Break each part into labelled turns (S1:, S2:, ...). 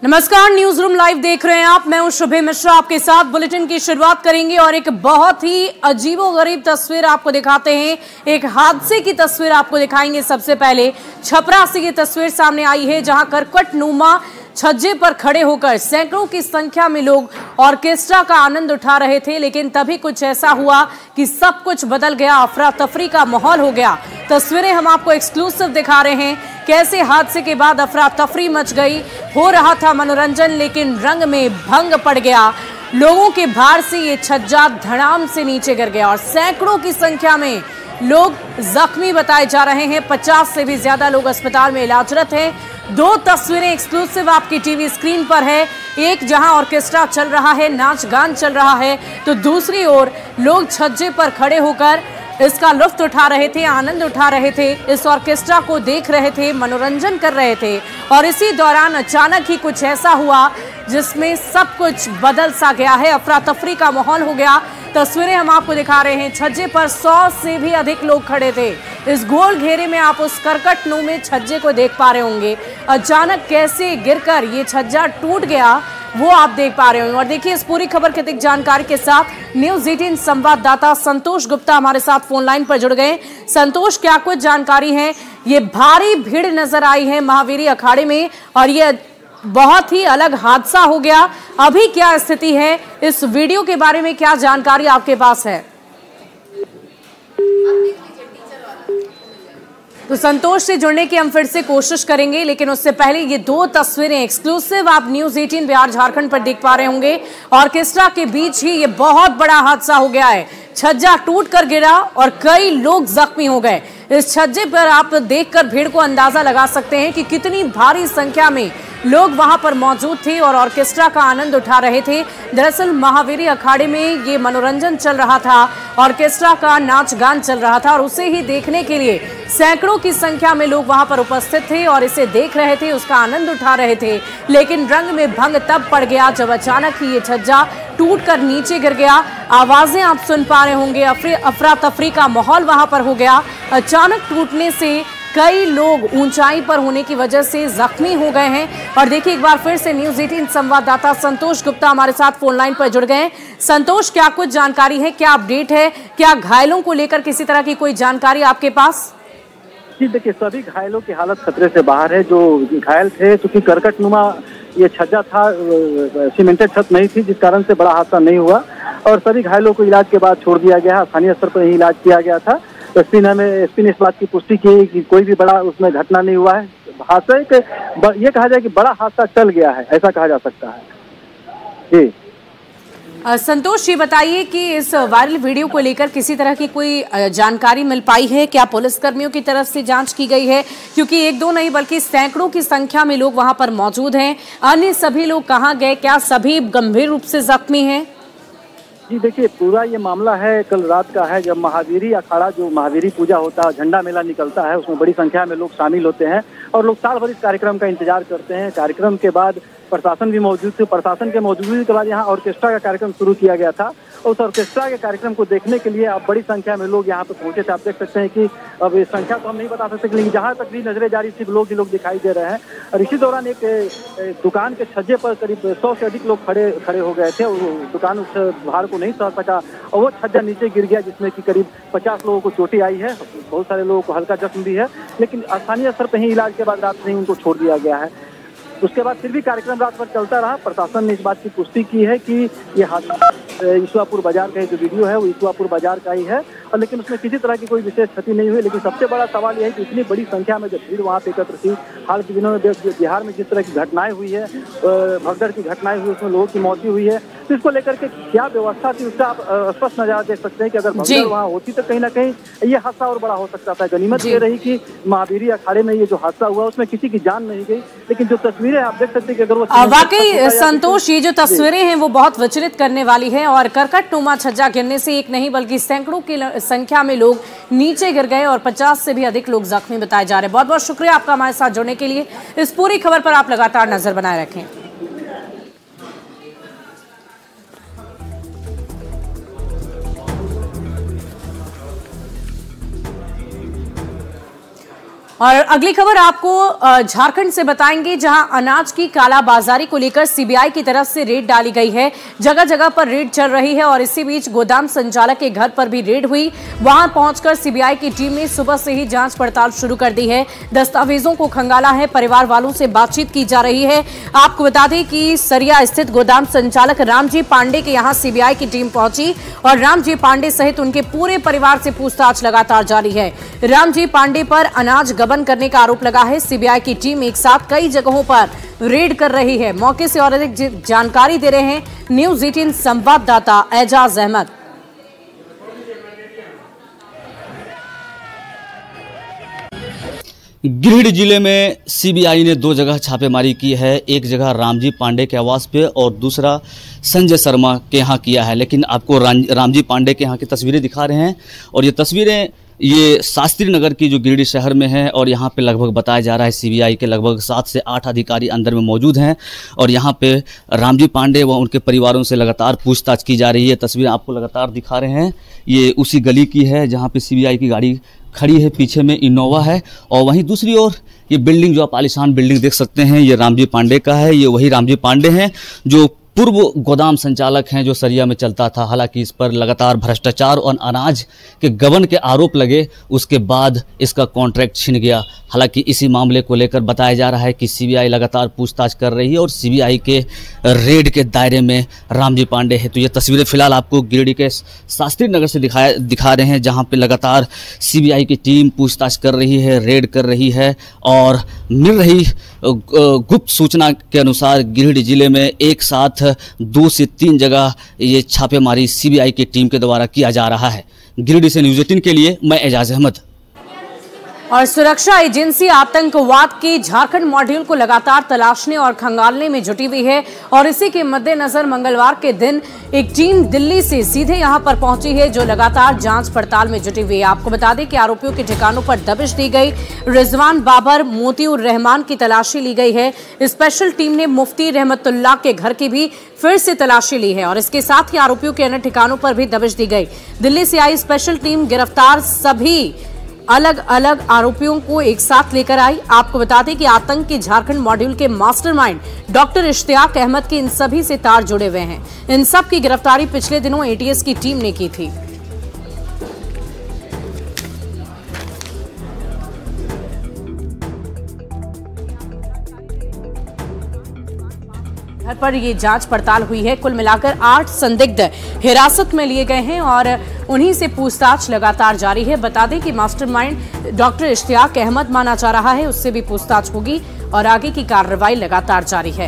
S1: नमस्कार, news room live देख रहे हैं आप। मैं हूं शुभे मिश्रा, आपके साथ बुलेटिन की शुरुआत करेंगे और एक बहुत ही अजीबोगरीब तस्वीर आपको दिखाते हैं। एक हादसे की तस्वीर आपको दिखाएंगे। सबसे पहले छपरा से ये तस्वीर सामने आई है, जहां करकट नुमा छज्जे पर खड़े होकर सैकड़ों की संख्या में लोग ऑर्केस्ट्रा का आनंद उठा रहे थे, लेकिन तभी कुछ ऐसा हुआ कि सब कुछ बदल गया। अफरा तफरी का माहौल हो गया। तस्वीरें हम आपको एक्सक्लूसिव दिखा रहे हैं, कैसे हादसे के बाद अफरा तफरी मच गई। हो रहा था मनोरंजन, लेकिन रंग में भंग पड़ गया। लोगों के भार से ये छज्जा धड़ाम से नीचे गिर गया और सैकड़ों की संख्या में लोग जख्मी बताए जा रहे हैं। 50 से भी ज्यादा लोग अस्पताल में इलाजरत हैं। दो तस्वीरें एक्सक्लूसिव आपकी टीवी स्क्रीन पर है। एक जहां ऑर्केस्ट्रा चल रहा है, नाच गान चल रहा है, तो दूसरी ओर लोग छज्जे पर खड़े होकर इसका लुत्फ उठा रहे थे, आनंद उठा रहे थे, इस ऑर्केस्ट्रा को देख रहे थे, मनोरंजन कर रहे थे। और इसी दौरान अचानक ही कुछ ऐसा हुआ जिसमें सब कुछ बदल सा गया है। अफरा तफरी का माहौल हो गया। तस्वीरें हम आपको दिखा रहे हैं। छज्जे पर 100 से भी अधिक लोग खड़े थे। इस गोल घेरे में आप उस करकट नुमा छज्जे को देख पा रहे होंगे। अचानक कैसे गिरकर ये छज्जा टूट गया, वो आप देख पा रहे होंगे। और देखिए, इस पूरी खबर की अधिक जानकारी के साथ न्यूज 18 संवाददाता संतोष गुप्ता हमारे साथ फोन लाइन पर जुड़ गए। संतोष, क्या कुछ जानकारी है? ये भारी भीड़ नजर आई है महावीरी अखाड़े में और ये बहुत ही अलग हादसा हो गया। अभी क्या स्थिति है? इस वीडियो के बारे में क्या जानकारी आपके पास है? तो संतोष से जुड़ने की हम फिर से कोशिश करेंगे, लेकिन उससे पहले ये दो तस्वीरें एक्सक्लूसिव आप न्यूज 18 बिहार झारखंड पर देख पा रहे होंगे। ऑर्केस्ट्रा के बीच ही ये बहुत बड़ा हादसा हो गया है। छज्जा टूटकर गिरा और कई लोग जख्मी हो गए। इस छज्जे पर आप देखकर भीड़ को अंदाजा लगा सकते हैं कि कितनी भारी संख्या में लोग वहां पर मौजूद थे और ऑर्केस्ट्रा का आनंद उठा रहे थे। दरअसल महावीरी अखाड़े में ये मनोरंजन चल रहा था, ऑर्केस्ट्रा का नाच गान चल रहा था और उसे ही देखने के लिए सैकड़ों की संख्या में लोग वहां पर उपस्थित थे और इसे देख रहे थे, उसका आनंद उठा रहे थे। लेकिन रंग में भंग तब पड़ गया जब अचानक ही ये छज्जा टूटकर नीचे गिर गया। आवाजें आप सुन पा रहे होंगे। अफरा तफरी का माहौल वहां पर हो गया। अचानक टूटने से कई लोग ऊंचाई पर होने की वजह से जख्मी हो गए हैं। और देखिए, एक बार फिर से न्यूज 18 संवाददाता संतोष गुप्ता हमारे साथ फोन लाइन पर जुड़ गए। संतोष, क्या कुछ जानकारी है? क्या अपडेट है? क्या घायलों को लेकर किसी तरह की कोई जानकारी आपके पास?
S2: जी देखिए, सभी घायलों की हालत खतरे से बाहर है। जो घायल थे, क्योंकि करकट नुमा ये छज्जा था, सीमेंटेड छत नहीं थी, जिस कारण से बड़ा हादसा नहीं हुआ और सभी घायलों को इलाज के बाद छोड़ दिया गया। स्थानीय स्तर पर ही इलाज किया गया था। एसपी ने इस बात की पुष्टि की कि कोई भी बड़ा उसमें घटना नहीं हुआ है। हादसा ये कहा जाए कि बड़ा हादसा टल गया है, ऐसा कहा जा सकता है। जी
S1: संतोष, ये बताइए कि इस वायरल वीडियो को लेकर किसी तरह की कोई जानकारी मिल पाई है? क्या पुलिसकर्मियों की तरफ से जांच की गई है? क्योंकि एक दो नहीं बल्कि सैकड़ों की संख्या में लोग वहां पर मौजूद हैं। अन्य सभी लोग कहां गए? क्या सभी गंभीर रूप से जख्मी हैं?
S2: जी देखिए, पूरा ये मामला है कल रात का है, जब महावीरी अखाड़ा, जो महावीरी पूजा होता है, झंडा मेला निकलता है, उसमें बड़ी संख्या में लोग शामिल होते हैं और लोग साल भर इस कार्यक्रम का इंतजार करते हैं। कार्यक्रम के बाद प्रशासन भी मौजूद थे। प्रशासन के मौजूदगी के बाद यहाँ ऑर्केस्ट्रा का कार्यक्रम शुरू किया गया था। उस ऑर्केस्ट्रा के कार्यक्रम को देखने के लिए अब बड़ी संख्या में लोग यहाँ पे पहुंचे थे। आप देख सकते हैं कि अब ये संख्या तो हम नहीं बता सकते, लेकिन जहाँ तक भी नजरें जा रही सिर्फ लोग ही लोग दिखाई दे रहे हैं। और इसी दौरान एक दुकान के छज्जे पर करीब 100 से अधिक लोग खड़े हो गए थे और दुकान उस भार को नहीं सह सका और वो छज्जा नीचे गिर गया, जिसमें कि करीब 50 लोगों को चोटें आई है। बहुत सारे लोगों को हल्का जख्म भी है, लेकिन स्थानीय स्तर पर ही इलाज के बाद रात में ही उनको छोड़ दिया गया है। उसके बाद फिर भी कार्यक्रम रात भर चलता रहा। प्रशासन ने इस बात की पुष्टि की है कि ये हादसा ईश्वापुर बाजार का जो वीडियो है वो ईश्वापुर बाजार का ही है, और लेकिन उसमें किसी तरह की कोई विशेष क्षति नहीं हुई। लेकिन सबसे बड़ा सवाल यह है कि इतनी बड़ी संख्या में जब भीड़ वहाँ पे एकत्र थी, हाल के दिनों में बिहार में जिस तरह की घटनाएं हुई है, भगदड़ की घटनाएं हुई, उसमें लोगों की मौत हुई है, तो इसको लेकर के क्या व्यवस्था थी उसका आप स्पष्ट नजारा देख सकते हैं कि अगर भगदड़ वहाँ होती तो कहीं ना कहीं ये हादसा और बड़ा हो सकता था। गनीमत ये रही कि महावीरी अखाड़े में ये जो हादसा हुआ उसमें किसी की जान नहीं गई, लेकिन जो तस्वीरें आप देख सकते हैं कि अगर वो
S1: वाकई संतोष, ये जो तस्वीरें हैं वो बहुत विचलित करने वाली है। और करकट नुमा छज्जा गिरने से एक नहीं बल्कि सैकड़ों की संख्या में लोग नीचे गिर गए और 50 से भी अधिक लोग जख्मी बताए जा रहे हैं। बहुत बहुत शुक्रिया आपका हमारे साथ जुड़ने के लिए। इस पूरी खबर पर आप लगातार नजर बनाए रखें। और अगली खबर आपको झारखंड से बताएंगे, जहां अनाज की कालाबाजारी को लेकर सीबीआई की तरफ से रेड डाली गई है। जगह जगह पर रेड चल रही है और इसी बीच गोदाम संचालक के घर पर भी रेड हुई। वहां पहुंचकर सीबीआई की टीम ने सुबह से ही जांच पड़ताल शुरू कर दी है। दस्तावेजों को खंगाला है, परिवार वालों से बातचीत की जा रही है। आपको बता दें कि सरिया स्थित गोदाम संचालक रामजी पांडे के यहां सीबीआई की टीम पहुंची और रामजी पांडे सहित उनके पूरे परिवार से पूछताछ लगातार जारी है। रामजी पांडे पर अनाज गबन करने का आरोप लगा है। सीबीआई की टीम एक साथ कई जगहों पर रेड कर रही है। मौके से और अधिक जानकारी दे रहे हैं न्यूज़ 18 संवाददाता एजाज अहमद।
S3: गिरिडीह जिले में सीबीआई ने 2 जगह छापेमारी की है। एक जगह रामजी पांडे के आवास पे और दूसरा संजय शर्मा के यहाँ किया है। लेकिन आपको रामजी पांडे के यहाँ की तस्वीरें दिखा रहे हैं और ये तस्वीरें ये शास्त्री नगर की जो गिरिडीह शहर में है और यहाँ पे लगभग बताया जा रहा है सीबीआई के लगभग 7 से 8 अधिकारी अंदर में मौजूद हैं और यहाँ पे रामजी पांडे व उनके परिवारों से लगातार पूछताछ की जा रही है। तस्वीरें आपको लगातार दिखा रहे हैं, ये उसी गली की है जहाँ पे सीबीआई की गाड़ी खड़ी है। पीछे में इनोवा है और वहीं दूसरी ओर ये बिल्डिंग जो आप आलीशान बिल्डिंग देख सकते हैं, ये रामजी पांडे का है। ये वही रामजी पांडे हैं जो पूर्व गोदाम संचालक हैं जो सरिया में चलता था। हालांकि इस पर लगातार भ्रष्टाचार और अनाज के गबन के आरोप लगे, उसके बाद इसका कॉन्ट्रैक्ट छिन गया। हालांकि इसी मामले को लेकर बताया जा रहा है कि सीबीआई लगातार पूछताछ कर रही है और सीबीआई के रेड के दायरे में रामजी पांडे है। तो ये तस्वीरें फिलहाल आपको गिरिडीह के शास्त्री नगर से दिखा रहे हैं, जहाँ पे लगातार सीबीआई की टीम पूछताछ कर रही है, रेड कर रही है और मिल रही गुप्त सूचना के अनुसार गिरिडीह जिले में एक साथ 2 से 3 जगह ये छापेमारी सीबीआई की टीम के द्वारा किया जा रहा है। गिरिडीह से न्यूज़ 18 के लिए मैं एजाज अहमद।
S1: और सुरक्षा एजेंसी आतंकवाद के झारखंड मॉड्यूल को लगातार तलाशने और खंगालने में जुटी हुई है और इसी के मद्देनजर मंगलवार के दिन एक टीम दिल्ली से सीधे यहां पर पहुंची है जो लगातार जांच पड़ताल में जुटी हुई है। आपको बता दें कि आरोपियों के ठिकानों पर दबिश दी गई। रिजवान बाबर, मोतीउर रहमान की तलाशी ली गई है। स्पेशल टीम ने मुफ्ती रहमतुल्लाह के घर की भी फिर से तलाशी ली है और इसके साथ ही आरोपियों के अन्य ठिकानों पर भी दबिश दी गई। दिल्ली से आई स्पेशल टीम गिरफ्तार सभी अलग अलग आरोपियों को एक साथ लेकर आई। आपको बता दें कि आतंक के झारखंड मॉड्यूल के मास्टरमाइंड डॉक्टर इश्तियाक अहमद के इन सभी से तार जुड़े हुए हैं। इन सब की गिरफ्तारी पिछले दिनों एटीएस की टीम ने की थी। घर पर ये जांच पड़ताल हुई है। कुल मिलाकर 8 संदिग्ध हिरासत में लिए गए हैं और उन्हीं से पूछताछ लगातार जारी है। बता दें कि मास्टरमाइंड डॉक्टर इश्तियाक अहमद माना जा रहा है, उससे भी पूछताछ होगी और आगे की कार्रवाई लगातार जारी है।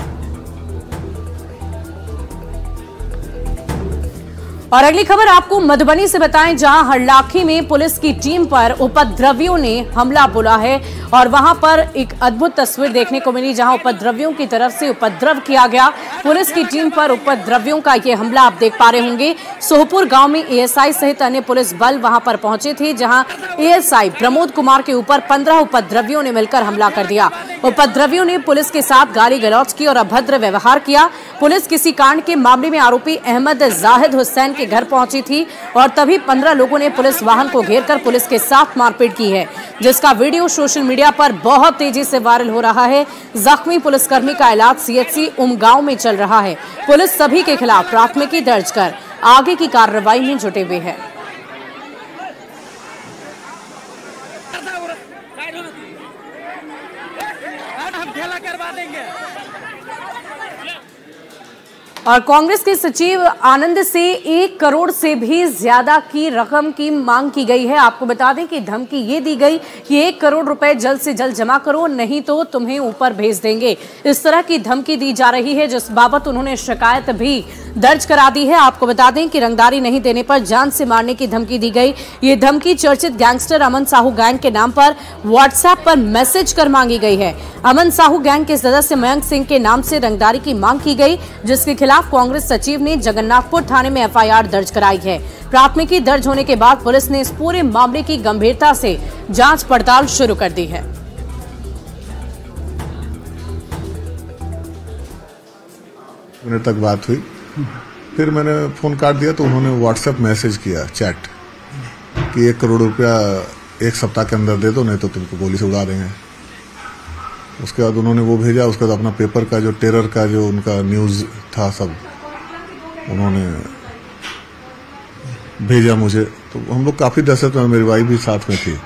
S1: और अगली खबर आपको मधुबनी से बताएं, जहां हरलाखी में पुलिस की टीम पर उपद्रवियों ने हमला बोला है और वहां पर एक अद्भुत तस्वीर देखने को मिली जहां उपद्रवियों की तरफ से उपद्रव किया गया। पुलिस की टीम पर उपद्रवियों का यह हमला आप देख पा रहे होंगे। सोहपुर गांव में एएसआई सहित अन्य पुलिस बल वहां पर पहुंचे थे, जहां एएसआई प्रमोद कुमार के ऊपर 15 उपद्रवियों ने मिलकर हमला कर दिया। उपद्रवियों ने पुलिस के साथ गाली गलौज की और अभद्र व्यवहार किया। पुलिस किसी कांड के मामले में आरोपी अहमद जाहिद हुसैन के घर पहुंची थी और तभी 15 लोगों ने पुलिस वाहन को घेरकर पुलिस के साथ मारपीट की है, जिसका वीडियो सोशल मीडिया पर बहुत तेजी से वायरल हो रहा है। जख्मी पुलिसकर्मी का इलाज सीएचसी उमगांव में चल रहा है। पुलिस सभी के खिलाफ प्राथमिकी दर्ज कर आगे की कार्रवाई में जुटे हुए है। और कांग्रेस के सचिव आनंद से 1 करोड़ से भी ज्यादा की रकम की मांग की गई है। आपको बता दें कि धमकी ये दी गई कि 1 करोड़ रुपए जल्द से जल्द जमा करो, नहीं तो तुम्हें ऊपर भेज देंगे। इस तरह की धमकी दी जा रही है, जिस बाबत उन्होंने शिकायत भी दर्ज करा दी है। आपको बता दें कि रंगदारी नहीं देने पर जान से मारने की धमकी दी गई। ये धमकी चर्चित गैंगस्टर अमन साहू गैंग के नाम पर व्हाट्सएप पर मैसेज कर मांगी गई है। अमन साहू गैंग के सदस्य मयंक सिंह के नाम से रंगदारी की मांग की गई, जिसके खिलाफ कांग्रेस सचिव ने जगन्नाथपुर थाने में एफआईआर दर्ज कराई है। प्राथमिकी दर्ज होने के बाद पुलिस ने इस पूरे मामले की गंभीरता से जांच पड़ताल शुरू कर दी है।
S4: तक बात हुई, फिर मैंने फोन काट दिया तो उन्होंने व्हाट्सएप मैसेज किया, चैट कि 1 करोड़ रुपया 1 सप्ताह के अंदर दे दो, नहीं तो तुमको गोली से उड़ा देंगे। उसके बाद उन्होंने वो भेजा। उसके बाद अपना पेपर का जो टेरर का जो उनका न्यूज़ था सब उन्होंने भेजा मुझे। तो हम लोग काफी दहशत में, मेरी वाइफ भी साथ में थी।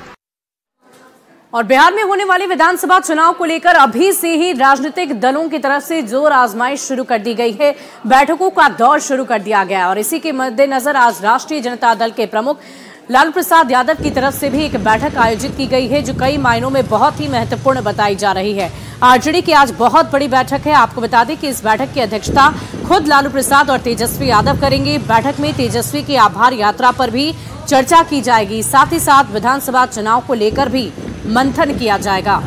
S1: और बिहार में होने वाले विधानसभा चुनाव को लेकर अभी से ही राजनीतिक दलों की तरफ से जोर आजमाइश शुरू कर दी गई है। बैठकों का दौर शुरू कर दिया गया है और इसी के मद्देनजर आज राष्ट्रीय जनता दल के प्रमुख लालू प्रसाद यादव की तरफ से भी एक बैठक आयोजित की गई है, जो कई मायनों में बहुत ही महत्वपूर्ण बताई जा रही है। आरजेडी की आज बहुत बड़ी बैठक है। आपको बता दें कि इस बैठक की अध्यक्षता खुद लालू प्रसाद और तेजस्वी यादव करेंगे। बैठक में तेजस्वी की आभार यात्रा पर भी चर्चा की जाएगी। साथ ही साथ विधानसभा चुनाव को लेकर भी मंथन किया जाएगा।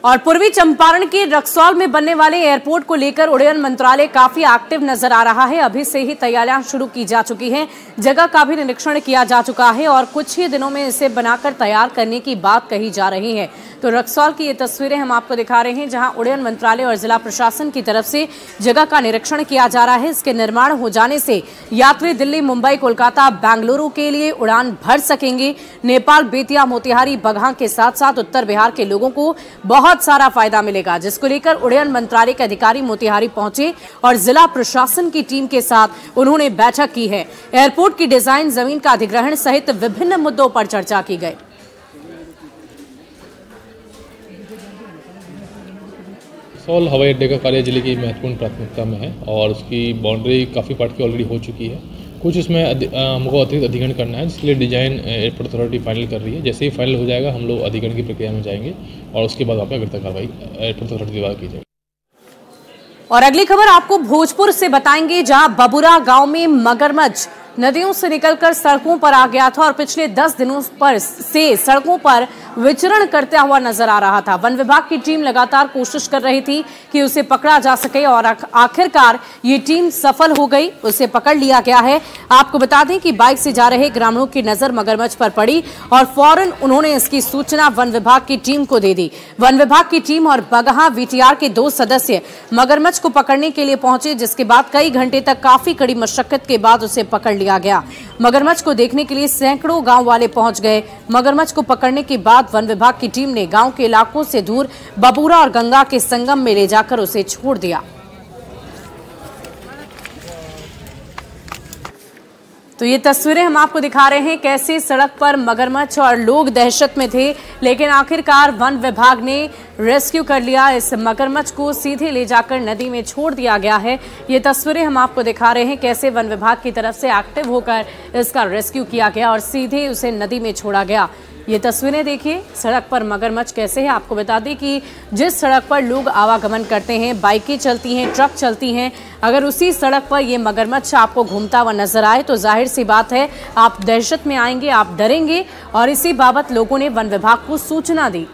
S1: और पूर्वी चंपारण के रक्सौल में बनने वाले एयरपोर्ट को लेकर उड्डयन मंत्रालय काफी एक्टिव नजर आ रहा है। अभी से ही तैयारियां शुरू की जा चुकी हैं, जगह का भी निरीक्षण किया जा चुका है और कुछ ही दिनों में इसे बनाकर तैयार करने की बात कही जा रही है। तो रक्सौल की ये तस्वीरें हम आपको दिखा रहे हैं, जहां उड्डयन मंत्रालय और जिला प्रशासन की तरफ से जगह का निरीक्षण किया जा रहा है। इसके निर्माण हो जाने से यात्री दिल्ली, मुंबई, कोलकाता, बेंगलुरु के लिए उड़ान भर सकेंगे। नेपाल, बेतिया, मोतिहारी, बगहा के साथ साथ उत्तर बिहार के लोगों को बहुत सारा फायदा मिलेगा, जिसको लेकर उड्डयन मंत्रालय के अधिकारी मोतिहारी पहुंचे और जिला प्रशासन की टीम के साथ उन्होंने बैठक की है। एयरपोर्ट की डिजाइन, जमीन का अधिग्रहण सहित विभिन्न मुद्दों पर चर्चा की गई।
S5: रक्सौल हवाई अड्डे का कार्य जिले की महत्वपूर्ण प्राथमिकता में है और उसकी बाउंड्री काफ़ी पार्ट की ऑलरेडी हो चुकी है। कुछ इसमें हमको अतिरिक्त अधिग्रहण करना है, जिसके लिए डिजाइन एयरपोर्ट अथॉरिटी फाइनल कर रही है। जैसे ही फाइनल हो जाएगा हम लोग अधिग्रहण की प्रक्रिया में जाएंगे और उसके बाद वहाँ पर अग्रिम कार्रवाई एयरपोर्ट अथॉरिटी द्वारा की जाएगी।
S1: और अगली खबर आपको भोजपुर से बताएंगे, जहां बबुरा गांव में मगरमच्छ नदियों से निकलकर सड़कों पर आ गया था और पिछले 10 दिनों पर से सड़कों पर विचरण करता हुआ नजर आ रहा था। वन विभाग की टीम लगातार कोशिश कर रही थी कि उसे पकड़ा जा सके और आखिरकार ये टीम सफल हो गई, उसे पकड़ लिया गया है। आपको बता दें कि बाइक से जा रहे ग्रामीणों की नजर मगरमच्छ पर पड़ी और फौरन उन्होंने इसकी सूचना वन विभाग की टीम को दे दी। वन विभाग की टीम और बगहा वीटीआर के 2 सदस्य मगरमच्छ को पकड़ने के लिए पहुंचे, जिसके बाद कई घंटे तक काफी कड़ी मशक्कत के बाद उसे पकड़ लिया गया। मगरमच्छ को देखने के लिए सैकड़ों गांव वाले पहुंच गए। मगरमच्छ को पकड़ने के बाद वन विभाग की टीम ने गांव के इलाकों से दूर बबूरा और गंगा के संगम में ले जाकर उसे छोड़ दिया। तो ये तस्वीरें हम आपको दिखा रहे हैं, कैसे सड़क पर मगरमच्छ और लोग दहशत में थे, लेकिन आखिरकार वन विभाग ने रेस्क्यू कर लिया। इस मगरमच्छ को सीधे ले जाकर नदी में छोड़ दिया गया है। ये तस्वीरें हम आपको दिखा रहे हैं, कैसे वन विभाग की तरफ से एक्टिव होकर इसका रेस्क्यू किया गया और सीधे उसे नदी में छोड़ा गया। ये तस्वीरें देखिए, सड़क पर मगरमच्छ कैसे है। आपको बता दें कि जिस सड़क पर लोग आवागमन करते हैं, बाइकें चलती हैं, ट्रक चलती हैं, अगर उसी सड़क पर ये मगरमच्छ आपको घूमता हुआ नजर आए तो जाहिर सी बात है आप दहशत में आएंगे, आप डरेंगे और इसी बाबत लोगों ने वन विभाग को सूचना दी।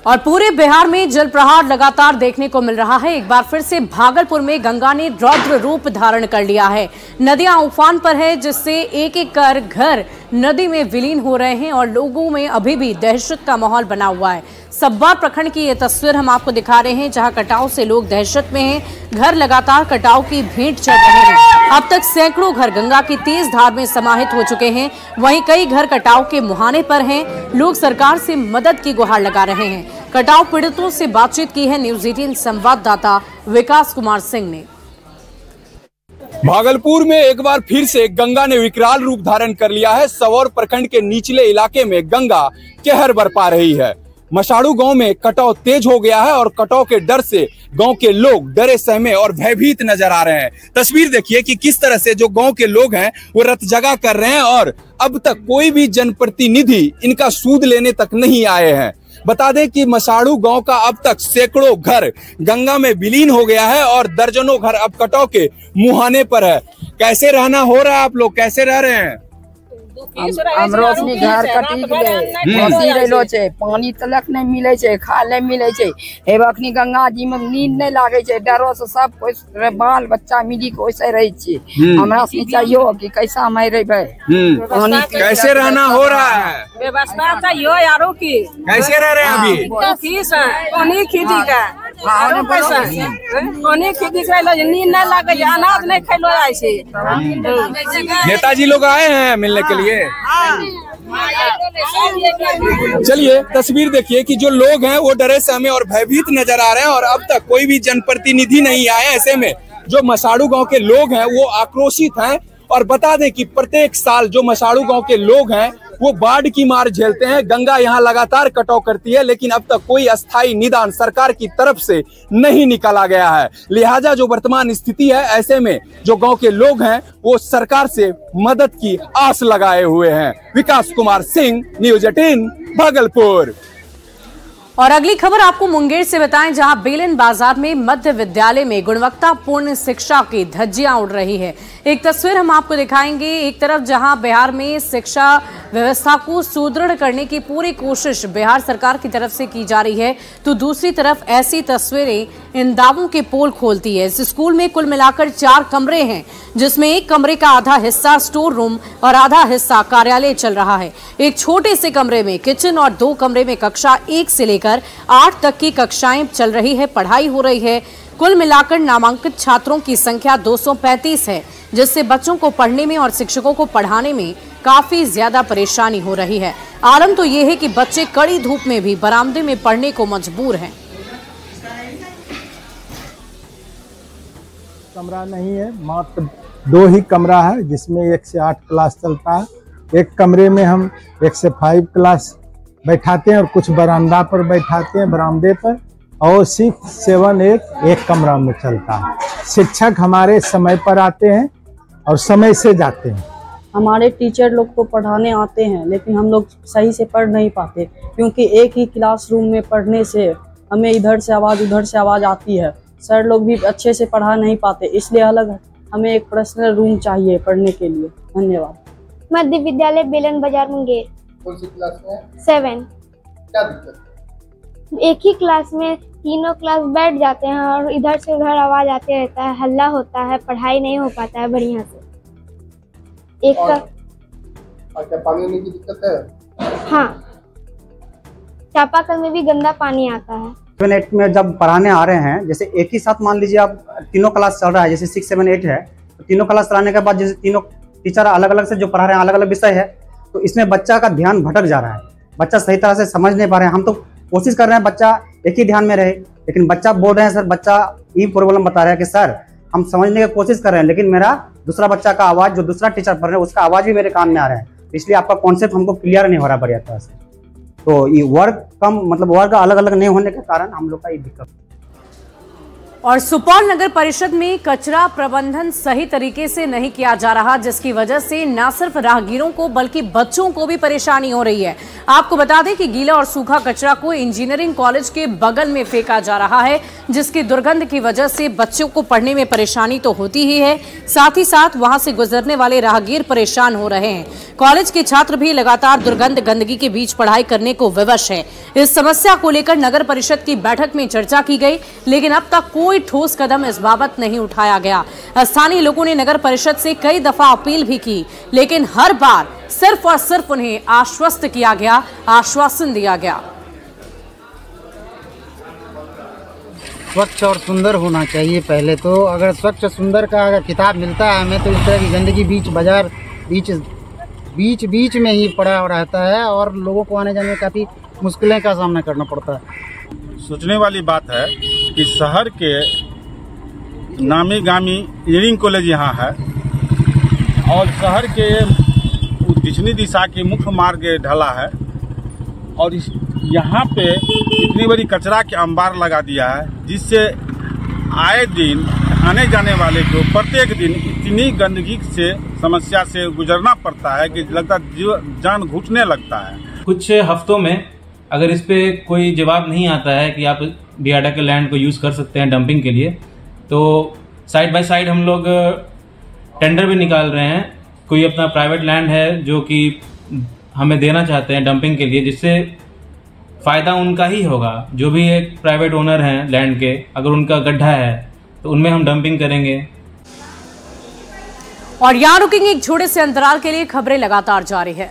S1: और पूरे बिहार में जल प्रहार लगातार देखने को मिल रहा है। एक बार फिर से भागलपुर में गंगा ने रौद्र रूप धारण कर लिया है। नदियां उफान पर है, जिससे एक एक कर घर नदी में विलीन हो रहे हैं और लोगों में अभी भी दहशत का माहौल बना हुआ है। सब्बा प्रखंड की ये तस्वीर हम आपको दिखा रहे हैं, जहां कटाव से लोग दहशत में हैं। घर लगातार कटाव की भेंट चढ़ रहे हैं। अब तक सैकड़ों घर गंगा की तेज धार में समाहित हो चुके हैं। वहीं कई घर कटाव के मुहाने पर हैं। लोग सरकार से मदद की गुहार लगा रहे हैं। कटाव पीड़ितों से बातचीत की है न्यूज 18 संवाददाता विकास कुमार सिंह ने।
S6: भागलपुर में एक बार फिर से गंगा ने विकराल रूप धारण कर लिया है। सबौर प्रखंड के निचले इलाके में गंगा कहर बरपा रही है। मशाड़ू गांव में कटाव तेज हो गया है और कटाव के डर से गांव के लोग डरे सहमे और भयभीत नजर आ रहे हैं। तस्वीर देखिए कि किस तरह से जो गांव के लोग हैं वो रत जगा कर रहे हैं और अब तक कोई भी जनप्रतिनिधि इनका सूद लेने तक नहीं आए हैं। बता दें कि मशाड़ू गांव का अब तक सैकड़ों घर गंगा में विलीन हो गया है और दर्जनों घर अब कटाव के मुहाने पर है। कैसे रहना हो रहा है, आप लोग कैसे रह रहे हैं?
S7: हमरो अपनी घर कटी गेलै, बसी रहलो छै, पानी तलक नहीं मिले छै, खाय नहीं मिले छै। हेब अखनी गंगा जी में नींद नहीं लागे छै, डरो से सब कोई बाल बच्चा मिली के वैसे रहे छी। हमरा से चाहिए कि कैसा हम रहबे,
S6: कैसे रहना हो रहा है,
S8: व्यवस्था चाहिए यारो की,
S6: कैसे रह रहे हैं अभी?
S8: पानी खींची का पानी खींची का नींद नहीं लागे, अनाज नहीं खेलो जाए छै।
S6: नेताजी लोग आए हैं मिलने के लिए। चलिए तस्वीर देखिए कि जो लोग हैं वो डरे सहमे और भयभीत नजर आ रहे हैं और अब तक कोई भी जनप्रतिनिधि नहीं आए। ऐसे में जो मसाड़ू गांव के लोग हैं वो आक्रोशित हैं और बता दें कि प्रत्येक साल जो मसाड़ू गांव के लोग हैं वो बाढ़ की मार झेलते हैं। गंगा यहाँ लगातार कटाव करती है लेकिन अब तक कोई अस्थायी निदान सरकार की तरफ से नहीं निकाला गया है। लिहाजा जो वर्तमान स्थिति है ऐसे में जो गांव के लोग हैं वो सरकार से मदद की आस लगाए हुए हैं। विकास कुमार सिंह, न्यूज़ 18 भागलपुर।
S1: और अगली खबर आपको मुंगेर से बताएं जहां बेलन बाजार में मध्य विद्यालय में गुणवत्तापूर्ण शिक्षा की धज्जियां उड़ रही है। एक तस्वीर हम आपको दिखाएंगे। एक तरफ जहां बिहार में शिक्षा व्यवस्था को सुदृढ़ करने की पूरी कोशिश बिहार सरकार की तरफ से की जा रही है तो दूसरी तरफ ऐसी तस्वीरें इन दावों के पोल खोलती है। इस स्कूल में कुल मिलाकर 4 कमरे हैं जिसमें एक कमरे का आधा हिस्सा स्टोर रूम और आधा हिस्सा कार्यालय चल रहा है। एक छोटे से कमरे में किचन और 2 कमरे में कक्षा 1 से लेकर 8 तक की कक्षाएं चल रही है, पढ़ाई हो रही है। कुल मिलाकर नामांकित छात्रों की संख्या 235 है जिससे बच्चों को पढ़ने में और शिक्षकों को पढ़ाने में काफी ज्यादा परेशानी हो रही है। आलम तो ये है कि बच्चे कड़ी धूप में भी बरामदे में पढ़ने को मजबूर हैं।
S9: कमरा नहीं है, मात्र 2 ही कमरा है जिसमें 1 से 8 क्लास चलता है। एक कमरे में हम 1 से 5 क्लास बैठाते हैं और कुछ बरामदा पर बैठाते हैं, बरामदे पर, और 6, 7, 8 एक कमरा में चलता है। शिक्षक हमारे समय पर आते हैं और समय से जाते हैं।
S10: हमारे टीचर लोग को पढ़ाने आते हैं लेकिन हम लोग सही से पढ़ नहीं पाते क्योंकि एक ही क्लासरूम में पढ़ने से हमें इधर से आवाज़ उधर से आवाज़ आती है। सर लोग भी अच्छे से पढ़ा नहीं पाते, इसलिए अलग हमें एक पर्सनल रूम चाहिए पढ़ने के लिए। धन्यवाद।
S11: मध्य विद्यालय बेलन बाजार मुंगेर।
S12: कौन सी क्लास में?
S11: 7।
S12: क्या दिक्कत?
S11: एक ही क्लास में तीनों क्लास बैठ जाते हैं और इधर से उधर आवाज आते रहता है, हल्ला होता है, पढ़ाई नहीं हो पाता है बढ़िया से। एक
S12: और क्या पानी की दिक्कत है?
S11: हाँ, चापाकल में भी गंदा पानी आता है।
S13: 7, 8 में जब पढ़ाने आ रहे हैं, जैसे एक ही साथ मान लीजिए आप तीनों क्लास चल रहा है, जैसे 6, 7, 8 है, तो तीनों क्लास चलाने के बाद जैसे तीनों टीचर अलग अलग से जो पढ़ा रहे हैं, अलग अलग विषय है, तो इसमें बच्चा का ध्यान भटक जा रहा है, बच्चा सही तरह से समझ नहीं पा रहे हैं। हम तो कोशिश कर रहे हैं बच्चा एक ही ध्यान में रहे, लेकिन बच्चा बोल रहे हैं सर, बच्चा ये प्रॉब्लम बता रहा है कि सर हम समझने की कोशिश कर रहे हैं लेकिन मेरा दूसरा बच्चा का आवाज़, जो दूसरा टीचर पढ़ रहे हैं उसका आवाज़ भी मेरे कान में आ रहा है, इसलिए आपका कॉन्सेप्ट हमको क्लियर नहीं हो रहा बढ़िया तरह से। तो ये वर्ग कम, मतलब वर्ग अलग अलग नहीं होने के कारण हम लोग का ये दिक्कत।
S1: और सुपौल नगर परिषद में कचरा प्रबंधन सही तरीके से नहीं किया जा रहा जिसकी वजह से न सिर्फ राहगीरों को बल्कि बच्चों को भी परेशानी हो रही है। आपको बता दें कि गीला और सूखा कचरा को इंजीनियरिंग कॉलेज के बगल में फेंका जा रहा है जिसकी दुर्गंध की वजह से बच्चों को पढ़ने में परेशानी तो होती ही है, साथ ही साथ वहां से गुजरने वाले राहगीर परेशान हो रहे हैं। कॉलेज के छात्र भी लगातार दुर्गंध गंदगी के बीच पढ़ाई करने को विवश है। इस समस्या को लेकर नगर परिषद की बैठक में चर्चा की गई लेकिन अब तक कोई ठोस कदम इस बाबत नहीं उठाया गया। स्थानीय लोगों ने नगर परिषद से कई दफा अपील भी की लेकिन हर बार सिर्फ और सिर्फ उन्हें आश्वस्त किया गया, आश्वासन दिया गया।
S14: स्वच्छ और सुंदर होना चाहिए पहले तो। अगर स्वच्छ सुंदर का अगर किताब मिलता है हमें तो इस तरह की गंदगी बीच बाजार बीच में ही पड़ा रहता है और लोगों को आने जाने में काफ़ी मुश्किलें का सामना करना पड़ता है।
S15: सोचने वाली बात है कि शहर के नामी गामी इंजीनियरिंग कॉलेज यहाँ है और शहर के दक्षिणी दिशा के मुख्य मार्ग ढला है और यहाँ पे इतनी बड़ी कचरा के अंबार लगा दिया है जिससे आए दिन आने जाने वाले को प्रत्येक दिन इतनी गंदगी से समस्या से गुजरना पड़ता है कि लगता जान घुटने लगता है।
S16: कुछ हफ्तों में अगर इस पे कोई जवाब नहीं आता है कि आप बियाडा के लैंड को यूज़ कर सकते हैं डंपिंग के लिए, तो साइड बाय साइड हम लोग टेंडर भी निकाल रहे हैं कोई अपना प्राइवेट लैंड है जो कि हमें देना चाहते हैं डंपिंग के लिए, जिससे फ़ायदा उनका ही होगा। जो भी एक प्राइवेट ओनर हैं लैंड के, अगर उनका गड्ढा है तो उनमें हम डंपिंग करेंगे।
S1: और यहाँ रुकेंगे एक छोटे से अंतराल के लिए। खबरें लगातार जारी है।